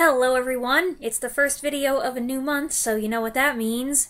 Hello everyone! It's the first video of a new month, so you know what that means.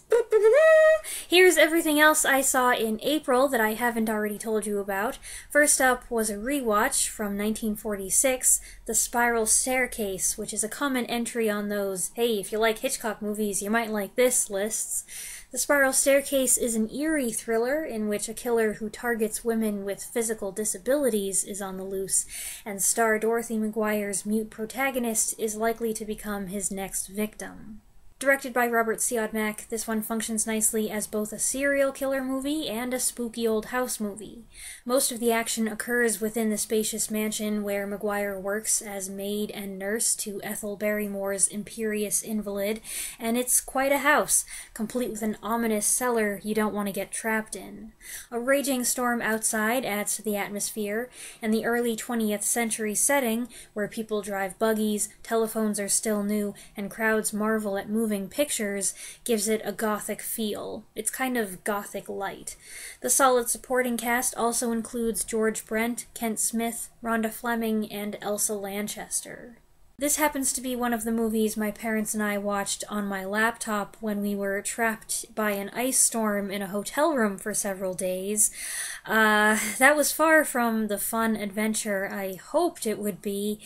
Here's everything else I saw in April that I haven't already told you about. First up was a rewatch from 1946, The Spiral Staircase, which is a common entry on those, hey, if you like Hitchcock movies, you might like this lists. The Spiral Staircase is an eerie thriller in which a killer who targets women with physical disabilities is on the loose, and star Dorothy McGuire's mute protagonist is likely to become his next victim. Directed by Robert Siodmak, this one functions nicely as both a serial killer movie and a spooky old house movie. Most of the action occurs within the spacious mansion where McGuire works as maid and nurse to Ethel Barrymore's imperious invalid, and it's quite a house, complete with an ominous cellar you don't want to get trapped in. A raging storm outside adds to the atmosphere, and the early 20th century setting, where people drive buggies, telephones are still new, and crowds marvel at moving pictures, gives it a gothic feel. It's kind of gothic light. The solid supporting cast also includes George Brent, Kent Smith, Rhonda Fleming, and Elsa Lanchester. This happens to be one of the movies my parents and I watched on my laptop when we were trapped by an ice storm in a hotel room for several days. That was far from the fun adventure I hoped it would be,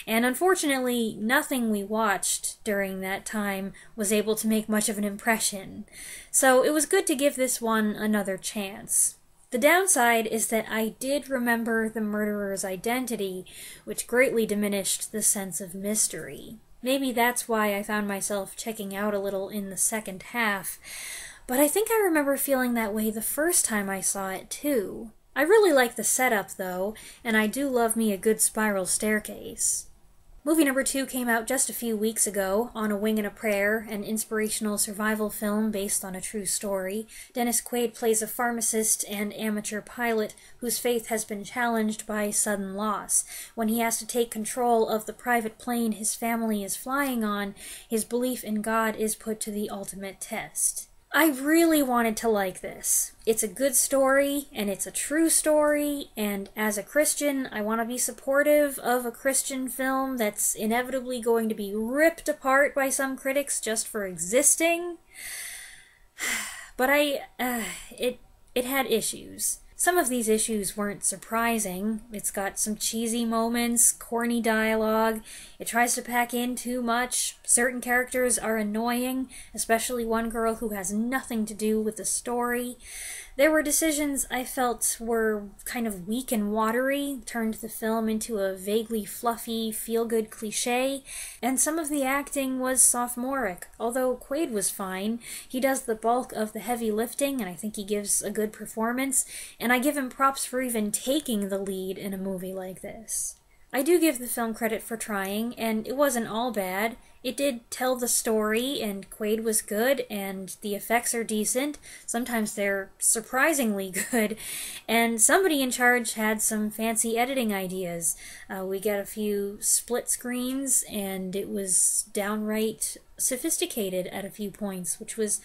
and unfortunately nothing we watched during that time was able to make much of an impression. So it was good to give this one another chance. The downside is that I did remember the murderer's identity, which greatly diminished the sense of mystery. Maybe that's why I found myself checking out a little in the second half, but I think I remember feeling that way the first time I saw it too. I really like the setup though, and I do love me a good spiral staircase. Movie number 2 came out just a few weeks ago, On a Wing and a Prayer, an inspirational survival film based on a true story. Dennis Quaid plays a pharmacist and amateur pilot whose faith has been challenged by sudden loss. When he has to take control of the private plane his family is flying on, his belief in God is put to the ultimate test. I really wanted to like this. It's a good story, and it's a true story, and as a Christian, I want to be supportive of a Christian film that's inevitably going to be ripped apart by some critics just for existing. But it had issues. Some of these issues weren't surprising. It's got some cheesy moments, corny dialogue, it tries to pack in too much, certain characters are annoying, especially one girl who has nothing to do with the story. There were decisions I felt were kind of weak and watery, turned the film into a vaguely fluffy, feel-good cliché, and some of the acting was sophomoric. Although Quaid was fine, he does the bulk of the heavy lifting, and I think he gives a good performance, and I give him props for even taking the lead in a movie like this. I do give the film credit for trying, and it wasn't all bad. It did tell the story, and Quaid was good, and the effects are decent. Sometimes they're surprisingly good, and somebody in charge had some fancy editing ideas. We got a few split screens, and it was downright sophisticated at a few points, which was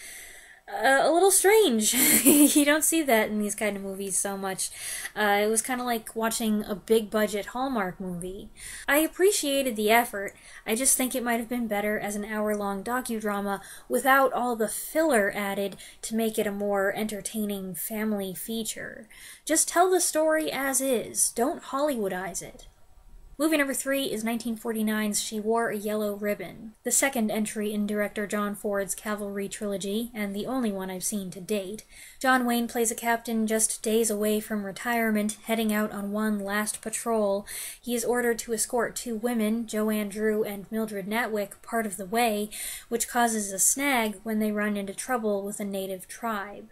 a little strange. You don't see that in these kind of movies so much. It was kind of like watching a big-budget Hallmark movie. I appreciated the effort. I just think it might have been better as an hour-long docudrama without all the filler added to make it a more entertaining family feature. Just tell the story as is. Don't Hollywoodize it. Movie number 3 is 1949's She Wore a Yellow Ribbon, the second entry in director John Ford's Cavalry trilogy, and the only one I've seen to date. John Wayne plays a captain just days away from retirement, heading out on one last patrol. He is ordered to escort 2 women, Joanne Drew and Mildred Natwick, part of the way, which causes a snag when they run into trouble with a native tribe.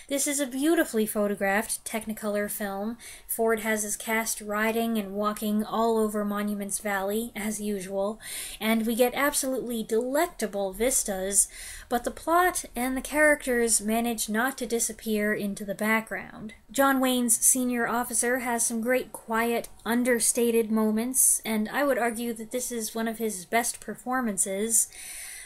This is a beautifully photographed Technicolor film. Ford has his cast riding and walking all over Monuments Valley, as usual, and we get absolutely delectable vistas, but the plot and the characters manage not to disappear into the background. John Wayne's senior officer has some great quiet, understated moments, and I would argue that this is one of his best performances.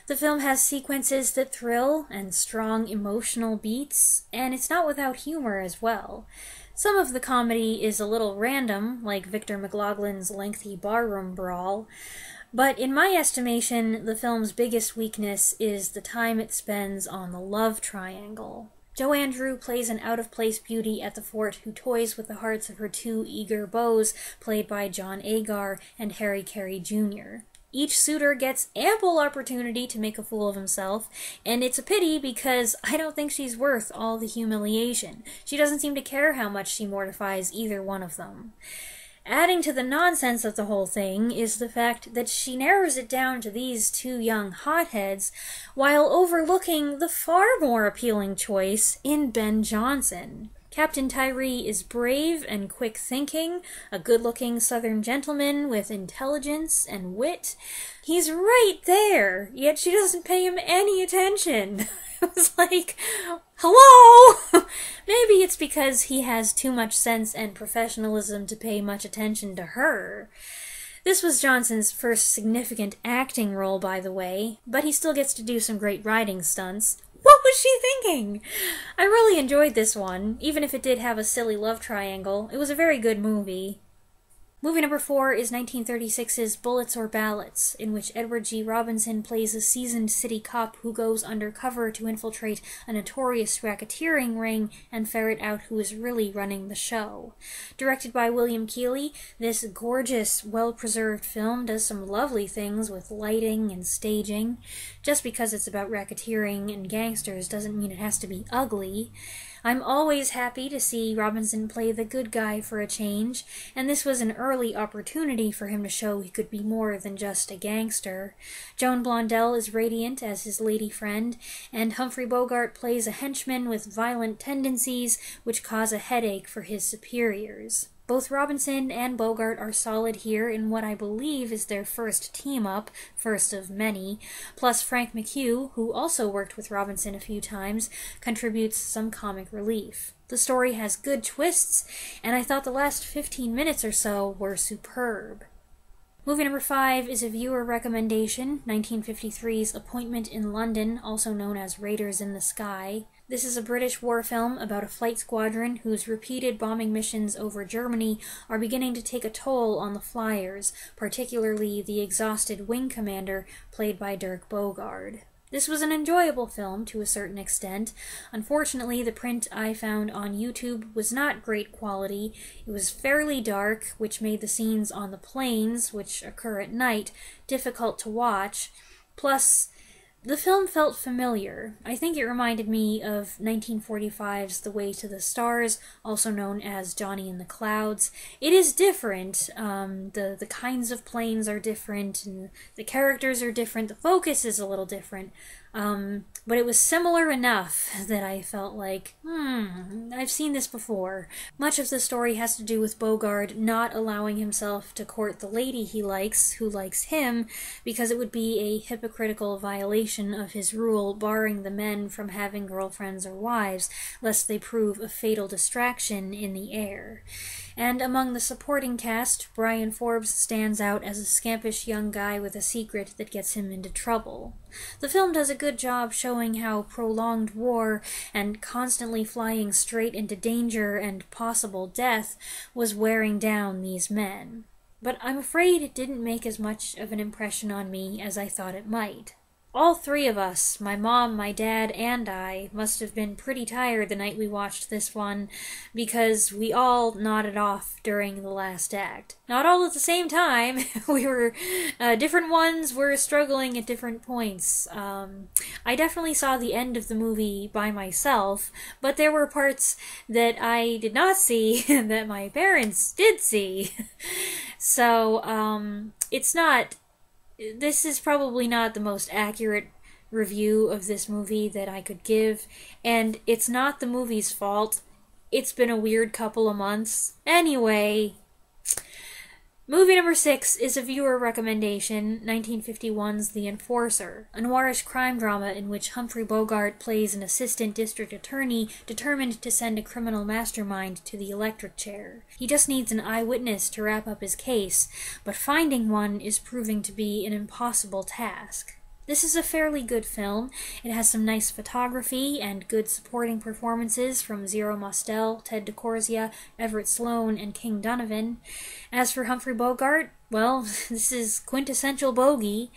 The film has sequences that thrill and strong emotional beats, and it's not without humor as well. Some of the comedy is a little random, like Victor McLaughlin's lengthy barroom brawl, But in my estimation, the film's biggest weakness is the time it spends on the love triangle. Joanne Dru plays an out-of-place beauty at the fort who toys with the hearts of her two eager beaux, played by John Agar and Harry Carey Jr. Each suitor gets ample opportunity to make a fool of himself, and it's a pity because I don't think she's worth all the humiliation. She doesn't seem to care how much she mortifies either one of them. Adding to the nonsense of the whole thing is the fact that she narrows it down to these two young hotheads while overlooking the far more appealing choice in Ben Johnson. Captain Tyree is brave and quick-thinking, a good-looking Southern gentleman with intelligence and wit. He's right there, yet she doesn't pay him any attention. It was like, hello? Maybe it's because he has too much sense and professionalism to pay much attention to her. This was Johnson's first significant acting role, by the way, but he still gets to do some great riding stunts. What was she thinking? I really enjoyed this one, even if it did have a silly love triangle. It was a very good movie. Movie number 4 is 1936's Bullets or Ballots, in which Edward G. Robinson plays a seasoned city cop who goes undercover to infiltrate a notorious racketeering ring and ferret out who is really running the show. Directed by William Keighley, this gorgeous, well-preserved film does some lovely things with lighting and staging. Just because it's about racketeering and gangsters doesn't mean it has to be ugly. I'm always happy to see Robinson play the good guy for a change, and this was an early opportunity for him to show he could be more than just a gangster. Joan Blondell is radiant as his lady friend, and Humphrey Bogart plays a henchman with violent tendencies which cause a headache for his superiors. Both Robinson and Bogart are solid here in what I believe is their first team-up, first of many, plus Frank McHugh, who also worked with Robinson a few times, contributes some comic relief. The story has good twists, and I thought the last 15 minutes or so were superb. Movie number 5 is a viewer recommendation, 1953's Appointment in London, also known as Raiders in the Sky. This is a British war film about a flight squadron whose repeated bombing missions over Germany are beginning to take a toll on the flyers, particularly the exhausted wing commander played by Dirk Bogarde. This was an enjoyable film to a certain extent. Unfortunately, the print I found on YouTube was not great quality. It was fairly dark, which made the scenes on the planes, which occur at night, difficult to watch. Plus, the film felt familiar. I think it reminded me of 1945's The Way to the Stars, also known as Johnny in the Clouds. It is different. The kinds of planes are different, and the characters are different. The focus is a little different. But it was similar enough that I felt like, I've seen this before. Much of the story has to do with Bogart not allowing himself to court the lady he likes, who likes him, because it would be a hypocritical violation of his rule barring the men from having girlfriends or wives, lest they prove a fatal distraction in the air. And among the supporting cast, Brian Forbes stands out as a scampish young guy with a secret that gets him into trouble. The film does a good job showing how prolonged war and constantly flying straight into danger and possible death was wearing down these men. But I'm afraid it didn't make as much of an impression on me as I thought it might. All three of us, my mom, my dad, and I, must have been pretty tired the night we watched this one, because we all nodded off during the last act. Not all at the same time. Different ones were struggling at different points. I definitely saw the end of the movie by myself, but there were parts that I did not see that my parents did see. So, this is probably not the most accurate review of this movie that I could give, and it's not the movie's fault. It's been a weird couple of months. Anyway, movie number 6 is a viewer recommendation, 1951's The Enforcer, a noirish crime drama in which Humphrey Bogart plays an assistant district attorney determined to send a criminal mastermind to the electric chair. He just needs an eyewitness to wrap up his case, but finding one is proving to be an impossible task. This is a fairly good film. It has some nice photography and good supporting performances from Zero Mostel, Ted DeCorzia, Everett Sloane, and King Donovan. As for Humphrey Bogart, Well, this is quintessential bogey.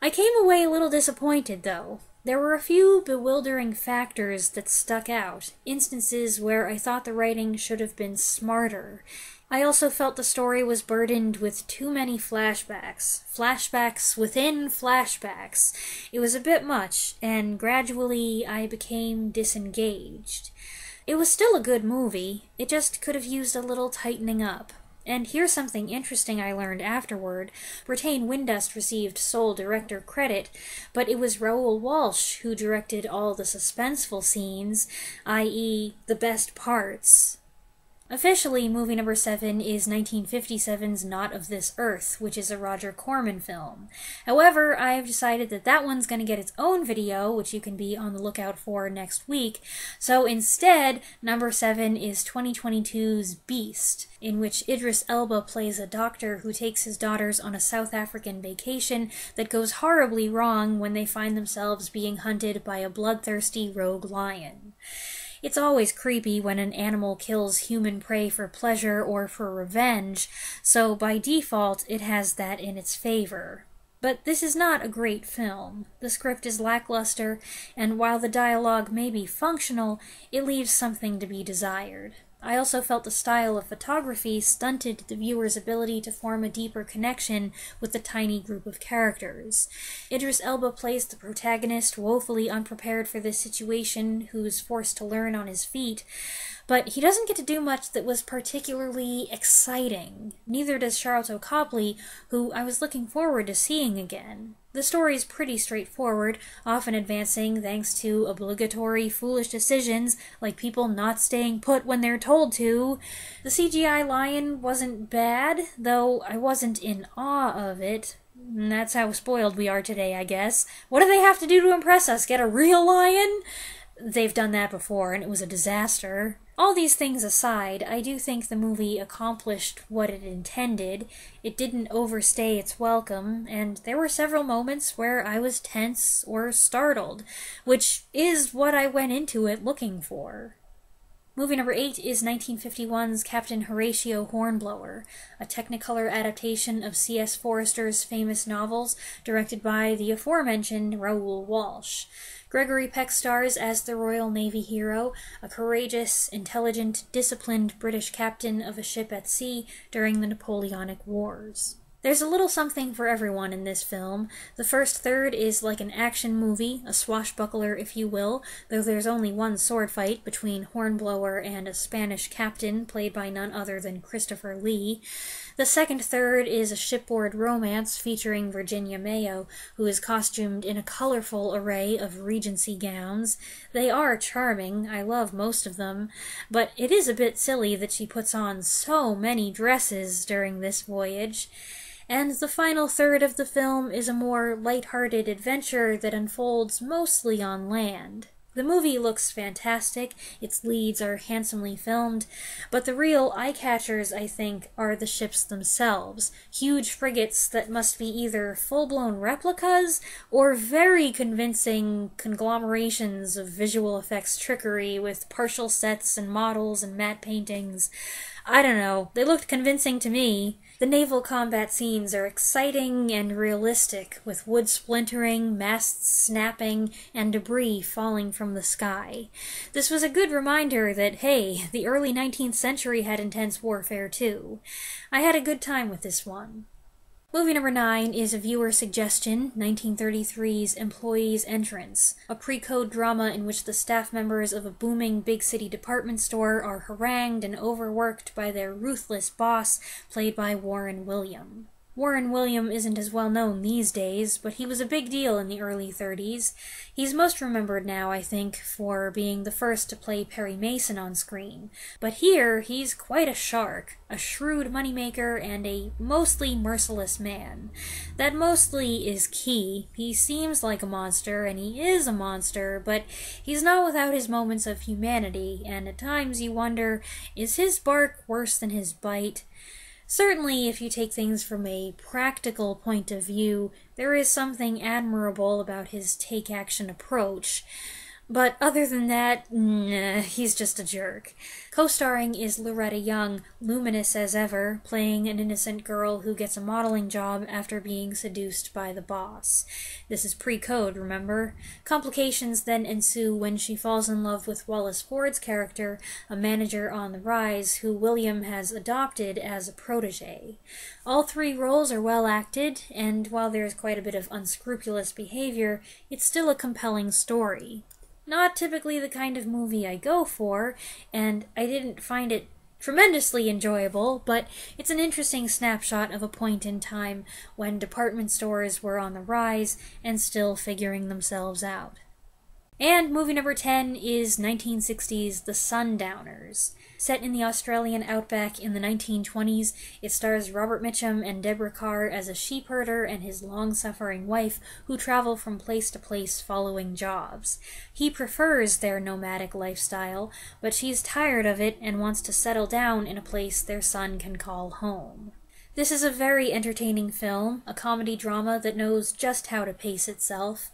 I came away a little disappointed, though. There were a few bewildering factors that stuck out, instances where I thought the writing should have been smarter. I also felt the story was burdened with too many flashbacks. Flashbacks within flashbacks. It was a bit much, and gradually I became disengaged. It was still a good movie, it just could have used a little tightening up. And here's something interesting I learned afterward. Brattain Windust received sole director credit, but it was Raoul Walsh who directed all the suspenseful scenes, i.e. the best parts. Officially, movie number 7 is 1957's Not of This Earth, which is a Roger Corman film. However, I've decided that that one's going to get its own video, which you can be on the lookout for next week. So instead, number 7 is 2022's Beast, in which Idris Elba plays a doctor who takes his daughters on a South African vacation that goes horribly wrong when they find themselves being hunted by a bloodthirsty rogue lion. It's always creepy when an animal kills human prey for pleasure or for revenge, so by default it has that in its favor. But this is not a great film. The script is lackluster, and while the dialogue may be functional, it leaves something to be desired. I also felt the style of photography stunted the viewer's ability to form a deeper connection with the tiny group of characters. Idris Elba plays the protagonist, woefully unprepared for this situation, who's forced to learn on his feet, but he doesn't get to do much that was particularly exciting. Neither does Charlton Copley, who I was looking forward to seeing again. The story's pretty straightforward, often advancing thanks to obligatory foolish decisions, like people not staying put when they're told to. The CGI lion wasn't bad, though I wasn't in awe of it. That's how spoiled we are today, I guess. What do they have to do to impress us? Get a real lion? They've done that before, and it was a disaster. All these things aside, I do think the movie accomplished what it intended. It didn't overstay its welcome, and there were several moments where I was tense or startled, which is what I went into it looking for. Movie number 8 is 1951's Captain Horatio Hornblower, a Technicolor adaptation of C.S. Forester's famous novels, directed by the aforementioned Raoul Walsh. Gregory Peck stars as the Royal Navy hero, a courageous, intelligent, disciplined British captain of a ship at sea during the Napoleonic Wars. There's a little something for everyone in this film. The first third is like an action movie, a swashbuckler if you will, though there's only one sword fight between Hornblower and a Spanish captain played by none other than Christopher Lee. The second third is a shipboard romance featuring Virginia Mayo, who is costumed in a colorful array of Regency gowns. They are charming, I love most of them, but it is a bit silly that she puts on so many dresses during this voyage. And the final third of the film is a more light-hearted adventure that unfolds mostly on land. The movie looks fantastic, its leads are handsomely filmed, but the real eye-catchers, I think, are the ships themselves. Huge frigates that must be either full-blown replicas or very convincing conglomerations of visual effects trickery with partial sets and models and matte paintings. I don't know, they looked convincing to me. The naval combat scenes are exciting and realistic, with wood splintering, masts snapping, and debris falling from the sky. This was a good reminder that, hey, the early 19th century had intense warfare too. I had a good time with this one. Movie number 9 is a viewer suggestion, 1933's Employee's Entrance, a pre-code drama in which the staff members of a booming big city department store are harangued and overworked by their ruthless boss, played by Warren William. Warren William isn't as well known these days, but he was a big deal in the early 30s. He's most remembered now, I think, for being the first to play Perry Mason on screen. But here, he's quite a shark, a shrewd moneymaker, and a mostly merciless man. That mostly is key. He seems like a monster, and he is a monster, but he's not without his moments of humanity, and at times you wonder, is his bark worse than his bite? Certainly, if you take things from a practical point of view, there is something admirable about his take-action approach. But other than that, nah, he's just a jerk. Co-starring is Loretta Young, luminous as ever, playing an innocent girl who gets a modeling job after being seduced by the boss. This is pre-code, remember? Complications then ensue when she falls in love with Wallace Ford's character, a manager on the rise who William has adopted as a protege. All three roles are well acted, and while there's quite a bit of unscrupulous behavior, it's still a compelling story. Not typically the kind of movie I go for, and I didn't find it tremendously enjoyable, but it's an interesting snapshot of a point in time when department stores were on the rise and still figuring themselves out. And movie number 10 is 1960's The Sundowners. Set in the Australian outback in the 1920s, it stars Robert Mitchum and Deborah Kerr as a sheep herder and his long-suffering wife who travel from place to place following jobs. He prefers their nomadic lifestyle, but she's tired of it and wants to settle down in a place their son can call home. This is a very entertaining film, a comedy drama that knows just how to pace itself.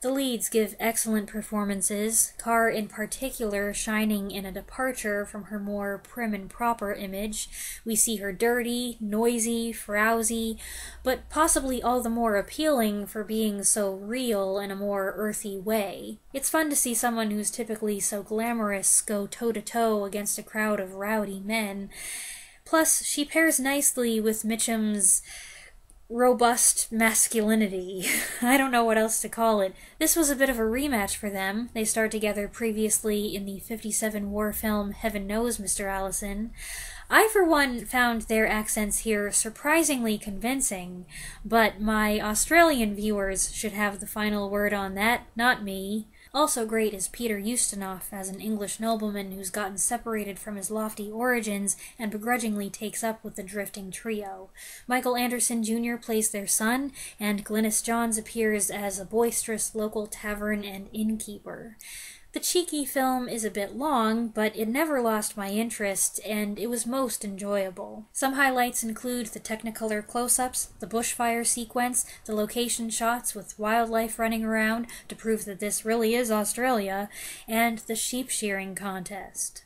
The leads give excellent performances, Kerr in particular shining in a departure from her more prim and proper image. We see her dirty, noisy, frowsy, but possibly all the more appealing for being so real in a more earthy way. It's fun to see someone who's typically so glamorous go toe-to-toe against a crowd of rowdy men. Plus, she pairs nicely with Mitchum's robust masculinity. I don't know what else to call it. This was a bit of a rematch for them. They starred together previously in the '57 war film Heaven Knows, Mr. Allison. I, for one, found their accents here surprisingly convincing, but my Australian viewers should have the final word on that, not me. Also great is Peter Ustinov as an English nobleman who's gotten separated from his lofty origins and begrudgingly takes up with the drifting trio. Michael Anderson Jr. plays their son, and Glynis Johns appears as a boisterous local tavern and innkeeper. The cheeky film is a bit long, but it never lost my interest, and it was most enjoyable. Some highlights include the Technicolor close-ups, the bushfire sequence, the location shots with wildlife running around to prove that this really is Australia, and the sheep shearing contest.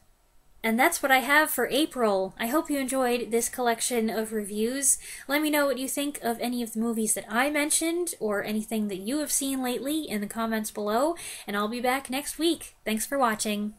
And that's what I have for April. I hope you enjoyed this collection of reviews. Let me know what you think of any of the movies that I mentioned, or anything that you have seen lately in the comments below, and I'll be back next week. Thanks for watching.